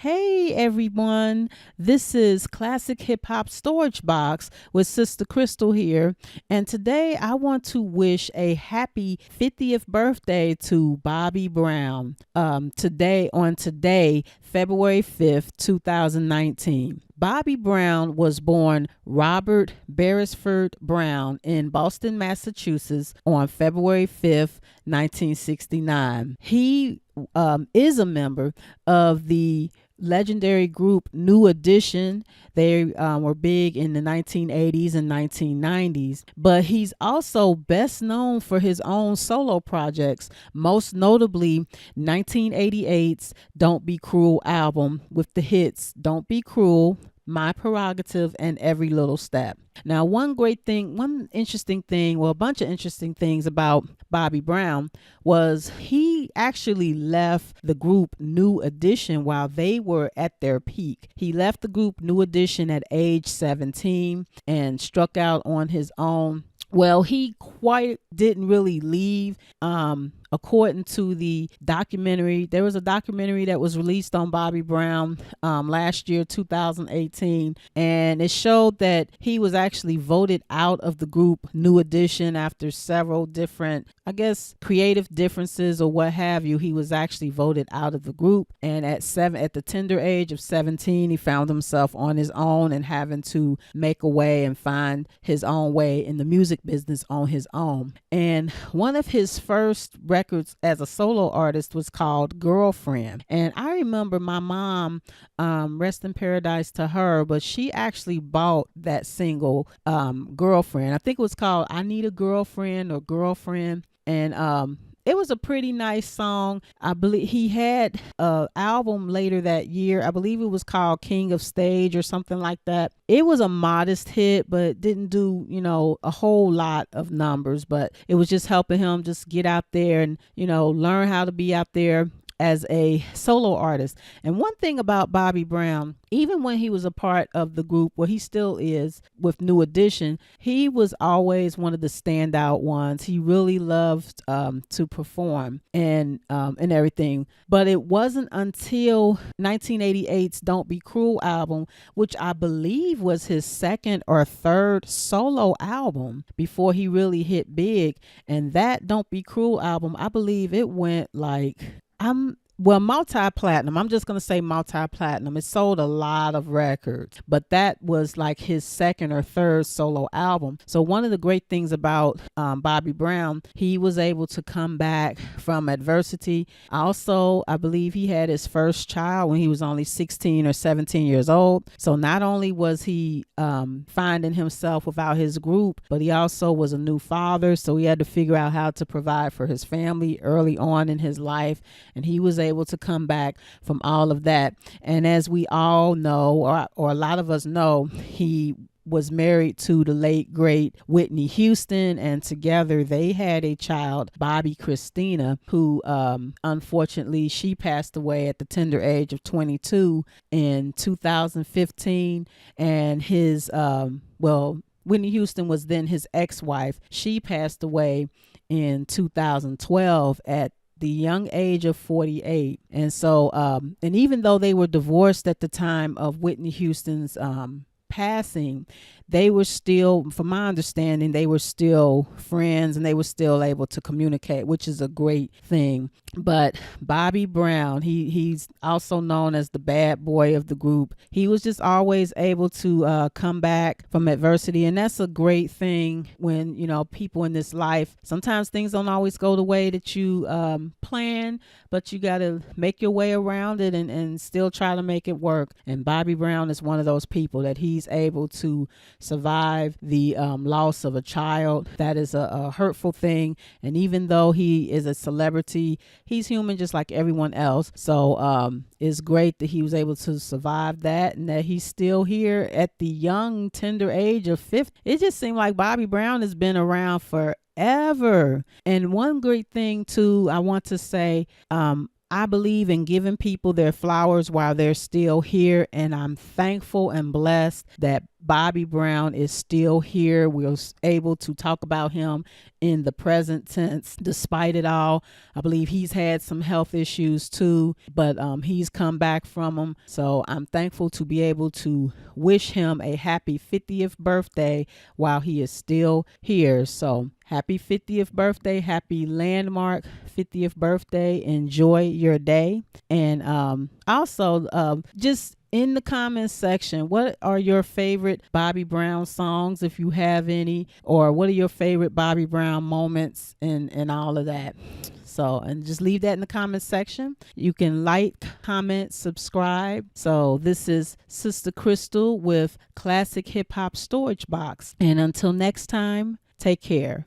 Hey everyone, this is Classic Hip Hop Storage Box with Sister Crystal here, and today I want to wish a happy 50th birthday to Bobby Brown. Today, February 5th, 2019. Bobby Brown was born Robert Beresford Brown in Boston, Massachusetts on February 5th, 1969. He is a member of the legendary group New Edition. They were big in the 1980s and 1990s, but he's also best known for his own solo projects, most notably 1988's Don't Be Cruel album with the hits Don't Be Cruel, My Prerogative, and Every Little Step. Now, one interesting thing, well, a bunch of interesting things about Bobby Brown was he actually left the group New Edition while they were at their peak. He left the group New Edition at age 17 and struck out on his own. Well, he quite didn't really leave. According to the documentary, there was a documentary that was released on Bobby Brown last year, 2018, and it showed that he was actually voted out of the group New Edition after several different, I guess, creative differences or what have you. He was actually voted out of the group, and at the tender age of 17, he found himself on his own and having to make a way and find his own way in the music business on his own. And one of his first records as a solo artist was called Girlfriend. And I remember my mom, rest in paradise to her, but she actually bought that single, Girlfriend. I think it was called I Need a Girlfriend or Girlfriend. And it was a pretty nice song. I believe he had an album later that year. I believe it was called King of Stage or something like that. It was a modest hit, but didn't do, a whole lot of numbers. But it was just helping him just get out there and, learn how to be out there as a solo artist. And one thing about Bobby Brown, even when he was a part of the group, well, he still is with New Edition, he was always one of the standout ones. He really loved to perform and everything. But it wasn't until 1988's Don't Be Cruel album, which I believe was his second or third solo album before he really hit big. And that Don't Be Cruel album, I believe it went multi-platinum. I'm just going to say multi-platinum. It sold a lot of records, but that was like his second or third solo album. So one of the great things about Bobby Brown, he was able to come back from adversity. Also, I believe he had his first child when he was only 16 or 17 years old. So not only was he finding himself without his group, but he also was a new father. So he had to figure out how to provide for his family early on in his life. And he was able to come back from all of that. And as we all know, or a lot of us know, he was married to the late great Whitney Houston, and together they had a child, Bobby Christina, who unfortunately she passed away at the tender age of 22 in 2015. And his Whitney Houston was then his ex-wife. She passed away in 2012 at the young age of 48. And so and even though they were divorced at the time of Whitney Houston's passing, they were still, from my understanding, they were still friends and they were still able to communicate, which is a great thing. But Bobby Brown, he's also known as the bad boy of the group. He was just always able to come back from adversity. And that's a great thing when, people in this life, sometimes things don't always go the way that you plan, but you got to make your way around it and still try to make it work. And Bobby Brown is one of those people that he's able to survive the loss of a child. That is a hurtful thing. And even though he is a celebrity, he's human just like everyone else. So it's great that he was able to survive that and that he's still here at the young, tender age of 50. It just seemed like Bobby Brown has been around forever. And one great thing too, I want to say, I believe in giving people their flowers while they're still here, and I'm thankful and blessed that Bobby Brown is still here. We're able to talk about him in the present tense despite it all. I believe he's had some health issues too, but he's come back from them. So I'm thankful to be able to wish him a happy 50th birthday while he is still here. So happy 50th birthday, happy landmark 50th birthday. Enjoy your day. And also just in the comments section, what are your favorite Bobby Brown songs, if you have any, or what are your favorite Bobby Brown moments and all of that? So, and just leave that in the comments section. You can like, comment, subscribe. So this is Sister Crystal with Classic Hip Hop Storage Box. And until next time, take care.